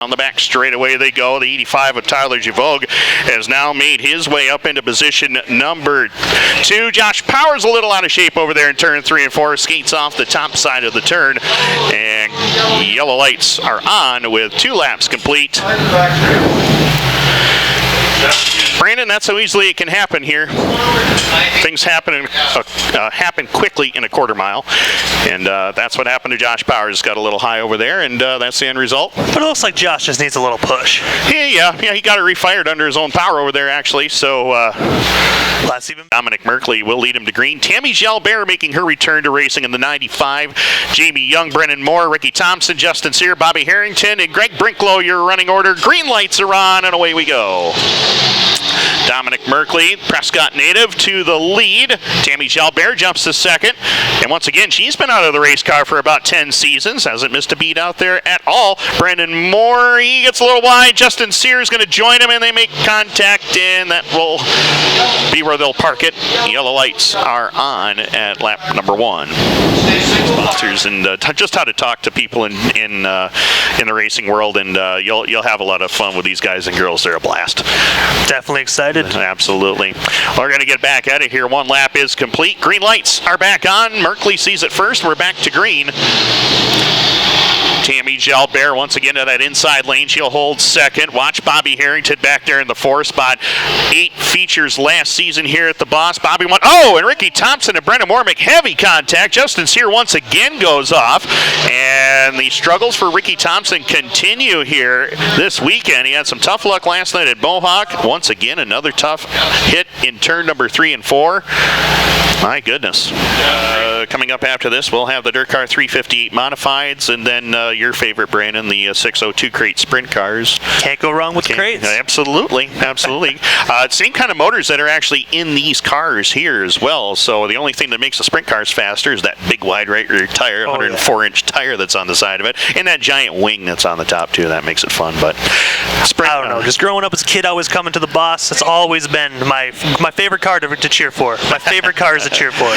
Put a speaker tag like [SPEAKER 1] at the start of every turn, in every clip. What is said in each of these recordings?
[SPEAKER 1] On the back straightaway they go. The 85 of Tyler Javogue has now made his way up into position number 2. Josh Powers a little out of shape over there in turn 3 and 4. Skates off the top side of the turn. And yellow lights are on with 2 laps complete. Brandon, that's how easily it can happen here. Things happen quickly in a quarter mile, and that's what happened to Josh Powers. Got a little high over there, and that's the end result.
[SPEAKER 2] But it looks like Josh just needs a little push.
[SPEAKER 1] Yeah, he got it refired under his own power over there, actually. So Dominic Merkley will lead him to green. Tammy Jalbert making her return to racing in the 95. Jamie Young, Brennan Moore, Ricky Thompson, Justin Sear, Bobby Harrington, and Greg Brinklow, your running order. Green lights are on, and away we go. Dominic Merkley, Prescott native, to the lead. Tammy Jalbert jumps to second. And once again, she's been out of the race car for about 10 seasons. Hasn't missed a beat out there at all. Brandon Moore, he gets a little wide. Justin Sears going to join him, and they make contact, and that will be where they'll park it. Yellow lights are on at lap number 1. Sponsors and just how to talk to people in the racing world, and you'll have a lot of fun with these guys and girls. They're a blast.
[SPEAKER 2] Definitely excited.
[SPEAKER 1] Absolutely. We're going to get back at it here. 1 lap is complete. Green lights are back on. Merkley sees it first. We're back to green. Tammy Jalbert once again to that inside lane. She'll hold second. Watch Bobby Harrington back there in the 4 spot. 8 features last season here at the Boss. Bobby won. Oh, and Ricky Thompson and Brendan Moore make heavy contact. Justin Sear once again goes off. And the struggles for Ricky Thompson continue here this weekend. He had some tough luck last night at Mohawk. Once again, another tough hit in turn number 3 and 4. My goodness. Coming up after this, we'll have the Dirt Car 358 Modifieds, and then your favorite, Brandon, the 602 crate sprint cars.
[SPEAKER 2] Can't go wrong with crates.
[SPEAKER 1] Absolutely. Same kind of motors that are actually in these cars here as well. So the only thing that makes the sprint cars faster is that big wide right rear tire, 104-inch tire that's on the side of it, and that giant wing that's on the top too. That makes it fun. But sprint,
[SPEAKER 2] I don't know. Just growing up as a kid, always coming to the Boss. It's always been my favorite car to cheer for. My favorite cars to cheer for.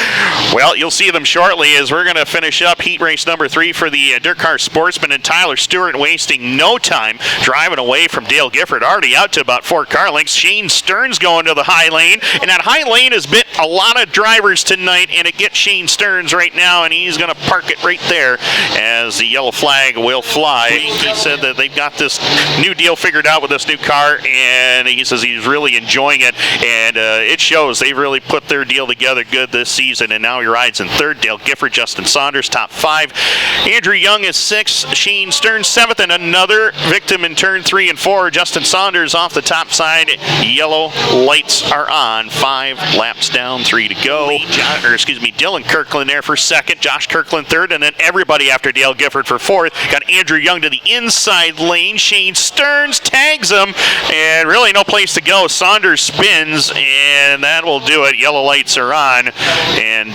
[SPEAKER 1] Well, you'll see them shortly as we're going to finish up heat race number 3 for the Dirt Car Sportsman, and Tyler Stewart wasting no time driving away from Dale Gifford, already out to about 4 car lengths. Shane Stearns going to the high lane, and that high lane has bit a lot of drivers tonight, and it gets Shane Stearns right now, and he's going to park it right there as the yellow flag will fly. He said that they've got this new deal figured out with this new car, and he says he's really enjoying it, and it shows. They've really put their deal together good this season, and now he rides in 3rd. Dale Gifford, Justin Saunders, top 5. Andrew Young is 6th. Shane Stearns 7th, and another victim in turn 3 and 4. Justin Saunders off the top side. Yellow lights are on. 5 laps down, 3 to go. Dylan Kirkland there for 2nd. Josh Kirkland 3rd, and then everybody after Dale Gifford for 4th. Got Andrew Young to the inside lane. Shane Stearns tags him, and really no place to go. Saunders spins, and that will do it. Yellow lights are on, and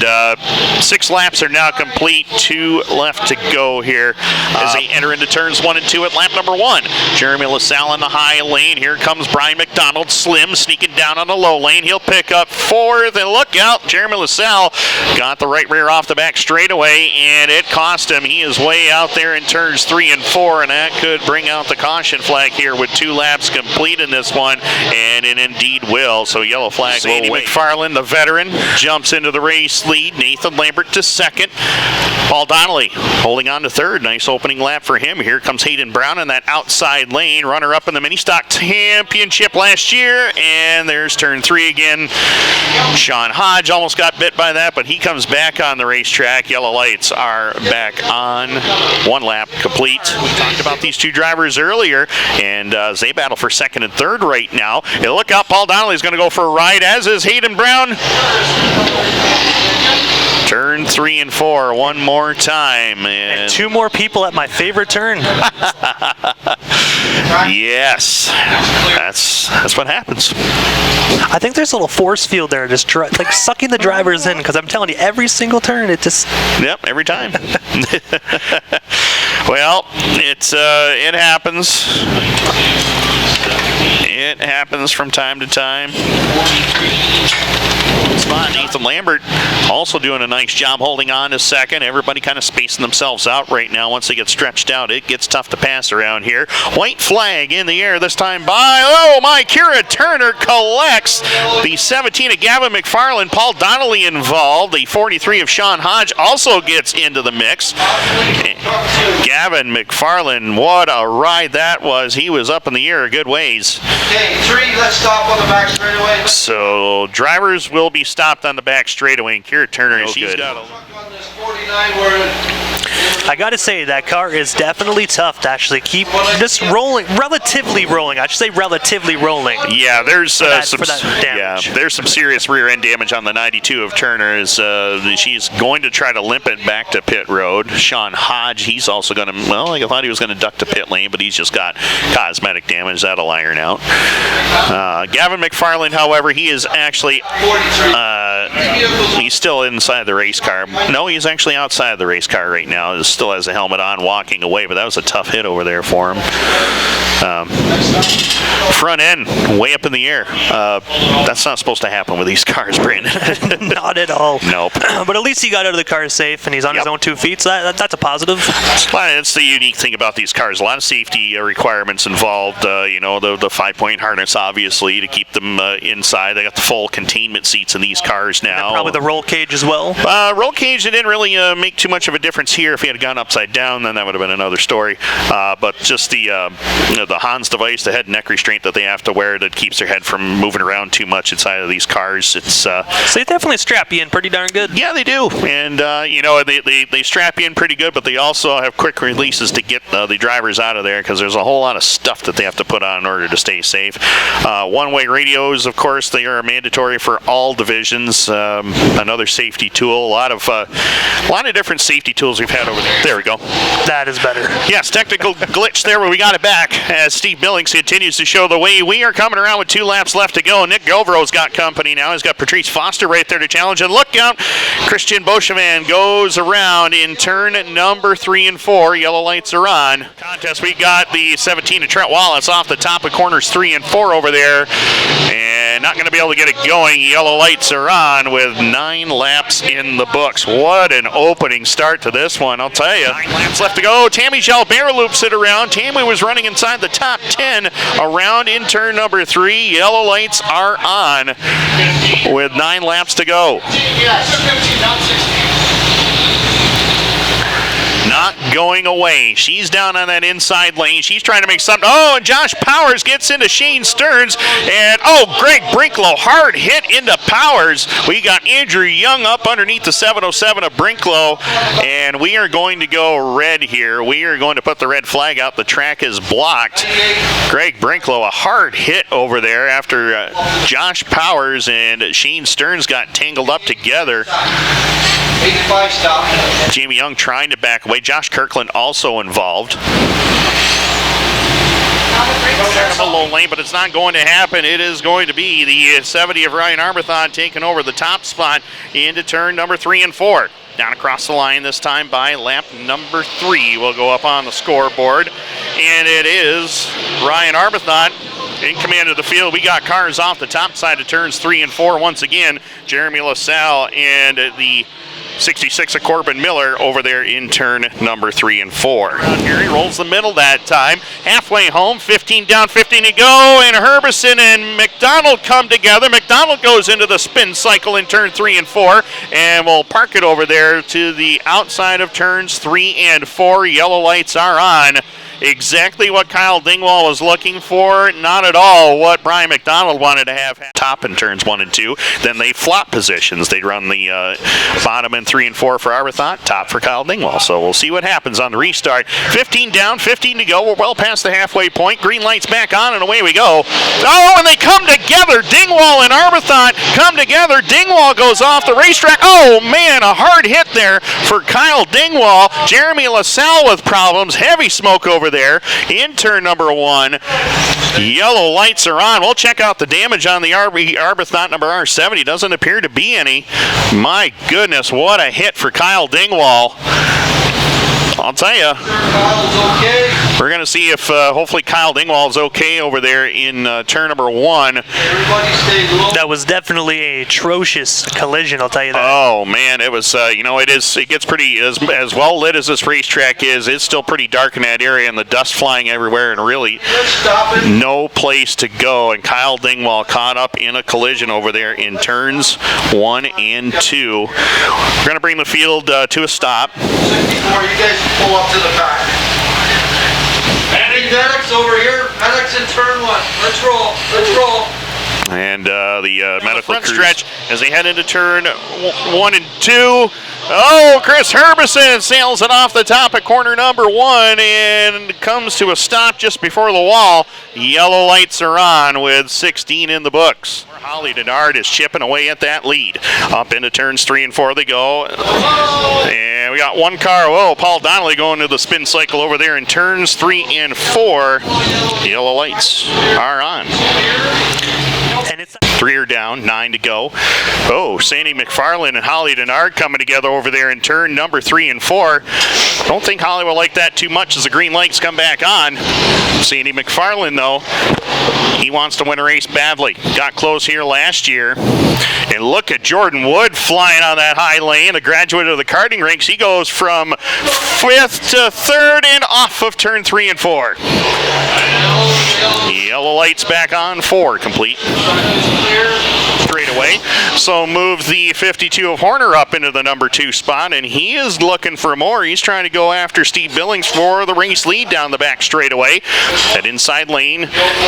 [SPEAKER 1] 6 laps are now complete. 2 left to go here as they enter into turns 1 and 2 at lap number 1. Jeremy LaSalle in the high lane. Here comes Brian McDonald. Slim sneaking down on the low lane. He'll pick up 4th, and look out. Jeremy LaSalle got the right rear off the back straightaway, and it cost him. He is way out there in turns 3 and 4, and that could bring out the caution flag here with 2 laps complete in this one, and it indeed will. So yellow flag will wait. McFarland, the veteran, jumps into the race lead. Nathan Lambert to 2nd. Paul Donnelly holding on to 3rd. Nice opening lap for him. Here comes Hayden Brown in that outside lane. Runner-up in the Mini Stock Championship last year. And there's turn 3 again. Sean Hodge almost got bit by that, but he comes back on the racetrack. Yellow lights are back on. 1 lap complete. We talked about these 2 drivers earlier, and they battle for 2nd and 3rd right now. And look out, Paul Donnelly's going to go for a ride, as is Hayden Brown. Turn 3 and 4 one more time, and
[SPEAKER 2] 2 more people at my favorite turn.
[SPEAKER 1] Yes, that's what happens.
[SPEAKER 2] I think there's a little force field there, just like sucking the drivers in, because I'm telling you, every single turn, it just...
[SPEAKER 1] Yep, every time. Well, it happens. It happens from time to time. Spot Nathan Lambert also doing a nice job holding on to second. Everybody kind of spacing themselves out right now. Once they get stretched out, it gets tough to pass around here. White flag in the air this time by, oh my, Kira Turner collects. The 17 of Gavin McFarland, Paul Donnelly involved. The 43 of Sean Hodge also gets into the mix. Gavin McFarland, what a ride that was. He was up in the air a good ways.
[SPEAKER 3] Okay, 3, let's stop on the back straightaway.
[SPEAKER 1] So drivers will be stopped on the back straightaway, and Kira Turner, she's got a...
[SPEAKER 2] I gotta say, that car is definitely tough to actually keep just rolling, relatively rolling. I should say relatively rolling.
[SPEAKER 1] Yeah, there's some
[SPEAKER 2] damage.
[SPEAKER 1] there's some serious rear end damage on the 92 of Turner. She's going to try to limp it back to pit road. Sean Hodge, he's also going to, well, I thought he was going to duck to pit lane, but he's just got cosmetic damage. That'll iron out. Gavin McFarland, however, he is actually he's still inside the race car. No, he's actually outside of the race car right now. He still has a helmet on, walking away, but that was a tough hit over there for him. Front end way up in the air. That's not supposed to happen with these cars, Brandon.
[SPEAKER 2] Not at all.
[SPEAKER 1] Nope.
[SPEAKER 2] But at least he got out of the car safe, and he's on his own 2 feet, so that's a positive.
[SPEAKER 1] That's the unique thing about these cars. A lot of safety requirements involved. The 5-point harness, obviously, to keep them inside. They got the full containment seats in these cars now.
[SPEAKER 2] And probably the roll cage as well.
[SPEAKER 1] Roll cage, it didn't really make too much of a difference here. If he had gone upside down, then that would have been another story. But just the Hans device, the head and neck restraint that they have to wear that keeps their head from moving around too much inside of these cars. It's
[SPEAKER 2] so they definitely strap you in pretty darn good.
[SPEAKER 1] Yeah, they do. And they strap you in pretty good, but they also have quick releases to get the drivers out of there, because there's a whole lot of stuff that they have to put on in order to stay safe. One-way radios, of course, they are mandatory for all divisions. Another safety tool. A lot of different safety tools we've had over there. There we go.
[SPEAKER 2] That is better.
[SPEAKER 1] Yes, technical glitch there, but we got it back as Steve Billings continues to show the way. We are coming around with 2 laps left to go. Nick Govro's got company now. He's got Patrice Foster right there to challenge. And look out, Christian Bochevan goes around in turn number 3 and 4. Yellow lights are on. Contest, we got the 17 of Trent Wallace off the top of corners 3 and 4 over there. And not going to be able to get it going. Yellow lights are on with 9 laps in the books. What an opening start to this one, I'll tell you. 9 laps left to go. Tammy Jalbert loops it around. Tammy was running inside the top 10 around in turn number 3. Yellow lights are on with 9 laps to go. Not going away. She's down on that inside lane. She's trying to make something. Oh, and Josh Powers gets into Shane Stearns. And, Greg Brinklow, hard hit into Powers. We got Andrew Young up underneath the 707 of Brinklow. And we are going to go red here. We are going to put the red flag out. The track is blocked. Greg Brinklow, a hard hit over there after Josh Powers and Shane Stearns got tangled up together.
[SPEAKER 3] 85 stop.
[SPEAKER 1] Jamie Young trying to back away. Josh Kirkland also involved. A low lane, but it's not going to happen. It is going to be the 70 of Ryan Armathon taking over the top spot into turn number 3 and 4. Down across the line this time by lap number 3 will go up on the scoreboard. And it is Ryan Armathon in command of the field. We got cars off the top side of turns 3 and 4 once again. Jeremy LaSalle and the 66 of Corbin Miller over there in turn number 3 and 4. Here he rolls the middle that time. Halfway home, 15 down, 15 to go, and Herbison and McDonald come together. McDonald goes into the spin cycle in turn 3 and 4, and we'll park it over there to the outside of turns 3 and 4. Yellow lights are on. Exactly what Kyle Dingwall was looking for, not at all what Brian McDonald wanted to have top in turns 1 and 2. Then they flop positions. They'd run the bottom in 3 and 4 for Armathon, top for Kyle Dingwall. So we'll see what happens on the restart. 15 down, 15 to go. We're well past the halfway point. Green lights back on, and away we go. Oh, and they come together. Dingwall and Armathon come together. Dingwall goes off the racetrack. Oh, man, a hard hit there for Kyle Dingwall. Jeremy LaSalle with problems. Heavy smoke over there in turn number 1. Yellow lights are on. We'll check out the damage on the Armathon number R70. Doesn't appear to be any. My goodness, what a hit for Kyle Dingwall. I'll tell you.
[SPEAKER 3] Kyle's okay.
[SPEAKER 1] We're going to see if hopefully Kyle Dingwall's okay over there in turn number 1.
[SPEAKER 3] Everybody stay low.
[SPEAKER 2] That was definitely a atrocious collision, I'll tell you that.
[SPEAKER 1] Oh man, it was. It gets pretty as well lit as this racetrack is. It's still pretty dark in that area, and the dust flying everywhere, and really
[SPEAKER 3] Let's stop it.
[SPEAKER 1] no place to go. And Kyle Dingwall caught up in a collision over there in turns 1 and 2. We're going to bring the field to a stop.
[SPEAKER 3] 64, you guys pull up to the back. Medics over here. Medics in turn 1. Let's roll. Let's roll.
[SPEAKER 1] And the medical front stretch as they head into turn 1 and 2. Oh, Chris Herbison sails it off the top of corner number 1 and comes to a stop just before the wall. Yellow lights are on with 16 in the books. Holly Denard is chipping away at that lead. Up into turns 3 and 4 they go. And we got one car. Whoa, Paul Donnelly going to the spin cycle over there in turns 3 and 4. Yellow lights are on.
[SPEAKER 2] And it's
[SPEAKER 1] 3 are down, 9 to go. Oh, Sandy McFarland and Holly Denard coming together over there in turn number 3 and 4. Don't think Holly will like that too much as the green lights come back on. Sandy McFarland, though, he wants to win a race badly. Got close here last year. And look at Jordan Wood flying on that high lane, a graduate of the karting rinks. He goes from 5th to 3rd and off of turn 3 and 4. Yellow lights back on, 4 complete. Straight away. So move the 52 of Horner up into the number 2 spot, and he is looking for more. He's trying to go after Steve Billings for the race lead down the back straightaway. That inside lane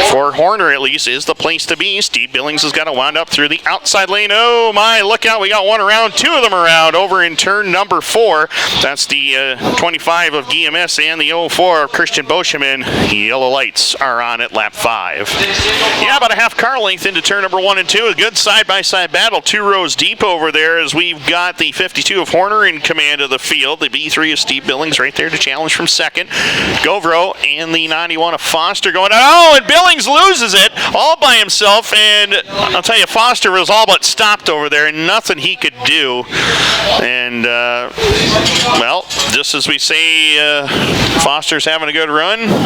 [SPEAKER 1] for Horner at least is the place to be. Steve Billings has got to wind up through the outside lane. Oh my, look out, we got one around, 2 of them around over in turn number 4. That's the 25 of GMS and the 04 of Christian Boscheman. Yellow lights are on at lap 5. Yeah, about a half car length into turn number 1 and 2. A good side-by-side battle, 2 rows deep over there as we've got the 52 of Horner in command of the field. The B3 of Steve Billings right there to challenge from 2nd. Govro and the 91 of Foster going, oh, and Billings loses it all by himself, and I'll tell you, Foster was all but stopped over there, and nothing he could do. And, well, just as we say, Foster's having a good run,